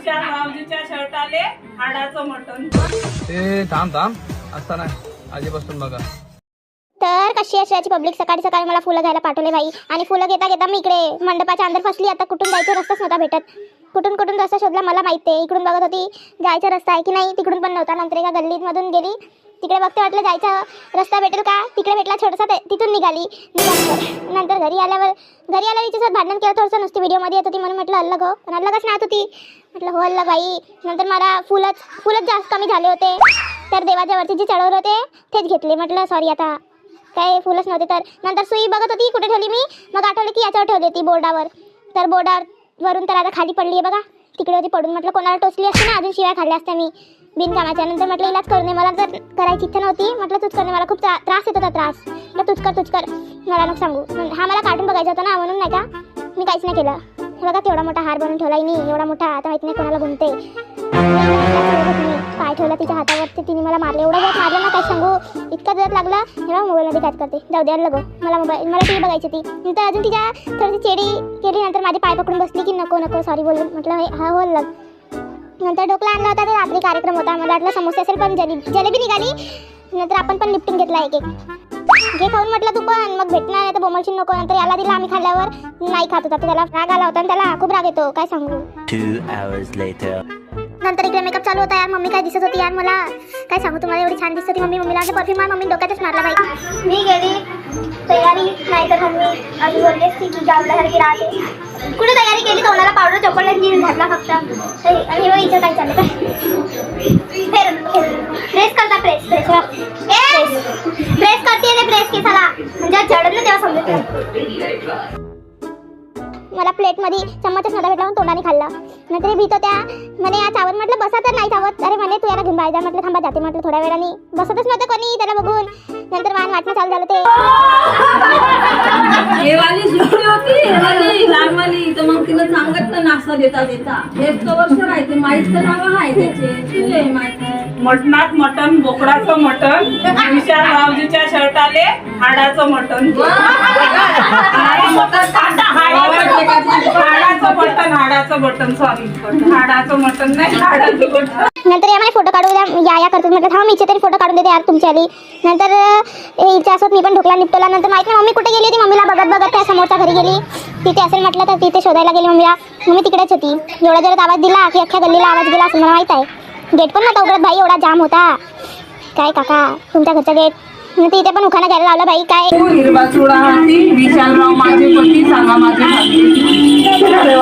विशाल रावजीच्या शर्टाले हाडाचं मटण. ते थांब असता नाही आधीपासून बघा. तर कशी अशी पब्लिक सकाळी सकाळी मला फुलं घ्यायला पाठवले बाई. आणि फुलं घेता घेता मी इकडे मंडपाच्या अंदर फसली. आता कुठून जायचं रस्ताच नव्हता भेटत. कुठून रस्ता शोधला मला माहिती आहे. इकडून बघत होती जायचा रस्ता आहे की नाही, तिकडून पण नव्हता. नंतर एका गल्लीमधून गेली, तिकडे बघते वाटलं जायचा रस्ता भेटेल का, तिकडे भेटला छोटासा, तिथून निघाली. नंतर घरी आल्यावर हिच्यासोबत भांडण केलं थोडंसं. नुसती व्हिडिओमध्ये येत होती म्हणून म्हटलं अल्लग हो, पण अल्लगच नाही होती. म्हटलं हो अल्लग बाई. नंतर मला फुलच जास्त कमी झाले होते, तर देवाच्या वरती जे चढवले होते तेच घेतले. म्हटलं सॉरी, आता काय फुलच नव्हते. तर नंतर सुई बघत होती कुठे ठेवली मी, मग आठवलं की याच्यावर ठेवली होती बोर्डावर. तर बोर्डावरून तर आता खाली पडली आहे बघा, तिकडे होती पडून. म्हटलं कोणाला टोचली असते ना, अजून शिवाय खाल्ल्या असत्या मी बिनकामाच्या. नंतर म्हटलं इलाज करू नये, मला तर करायची इच्छा नव्हती. म्हटलं तूच करणे, मला खूप त्रास येत होता. म्हटलं तूच कर मला नको सांगू. हा मला कार्टून बघायचा होता ना, म्हणून नाही का मी काहीच नाही केलं. हे बघा केवढा मोठा हार बनवून ठेवला मी, एवढा मोठा, आता माहिती नाही कोणाला घुमते. पाय ठेवला तिच्या हातावरती, तिने मला मारलं. एवढं जर मारलं ना काय सांगू, इतका जर लागला. हेव्हा मोबाईलमध्ये काय करते, जाऊ द्यायला लगो मला टी व्ही बघायची ती. नंतर अजून तिच्या थोडीशी चेडी केली. नंतर माझे पाय पकडून बसली की नको सॉरी बोलून. म्हटलं हा हो लग. नंतर डोकला आणला होता, तर रात्री कार्यक्रम होता. मला वाटलं समोसे असेल, पण जलेबी निघाली. नंतर आपण पण लिफ्टिंग घेतला एक घे खाऊन. म्हटलं तू पण मग भेटणार नाही तर बोमलशील नको. नंतर याला दिला, आम्ही खाल्ल्यावर नाही खात होता, तर त्याला राग आला होता. आणि त्याला खूप राग येतो, काय सांगू. 2 hours later. नंतर इकडे मेकअप चालू होता. यार मम्मी काय दिसत होती यार, मला काय सांगू तुम्हाला, एवढी छान दिसत होती मम्मी. मम्मीला असं परफ्यूम मम्मी डोक्यातच मारला बाई. मी गेली तयारी, नाही तर मम्मी अशी बोलली असती की गावल्यासारखी राहते. कुठे तयारी केली, तोंडाला पावडर चॉकलेट घेऊन घातला फक्त. आणि हे इथं काय चाललं काय प्रेस करता प्रेस करते प्रेस केसाला, म्हणजे चढत ना तेव्हा समजत. मला प्लेटमध्ये चम्मचच नव्हता भेटला, तोंडाने खाल्ला. नंतर भीत होत्या म्हणे या चावत. म्हटलं बसा तर नाही चावत. अरे म्हणे तू याला घेऊन बाहेर जा. म्हटलं थांबा जाते. म्हटलं थोड्या वेळाने. बसतच नव्हतं कोणी त्याला बघून. नंतर वाटणं चालू झालं ते. हेवाली सुट्टी होती, हेवाली लालवाली, तर मग तिला सांगितलं नाश्ता देता एक वर्ष राहते. माहीत तर नाव आहे त्याचे, माहित आहे. मटणात मटण, बोकडाचं मटण, विशाल रावजीच्या शर्टाले हाडाचं मटण. हाडाचं मटण सॉरी, हाडाचं मटण नाही, हाडाचं मटण. नंतर यामध्ये फोटो काढू द्या या करतात. म्हटलं थांबा मी तरी फोटो काढून देते यार तुमची आली. नंतर हिच्यासोबत मी पण ढोकला निपटवला. नंतर माहिती नाही मम्मी कुठे गेली होती. मम्मीला बघत त्या समोरच्या घरी गेली. तिथे असेल म्हटलं तर तिथे शोधायला गेली मम्मीला. मम्मी तिकडेच होती. एवढा जर आवाज दिला की अख्ख्या गल्लीला आवाज गेला असं मला माहित आहे. गेट पण नव्हता उघडत भाई, एवढा जाम होता. काय काका तुमच्या घरचा गेट. तिथे पण उखाणा घ्यायला लावला बाई. काय हिरवा चुडा हाती, विशालराव माझे पती, सांगा माझे भाग्य.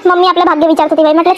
मम्मी आपलं भाग्य विचारत होती बाई. म्हटलं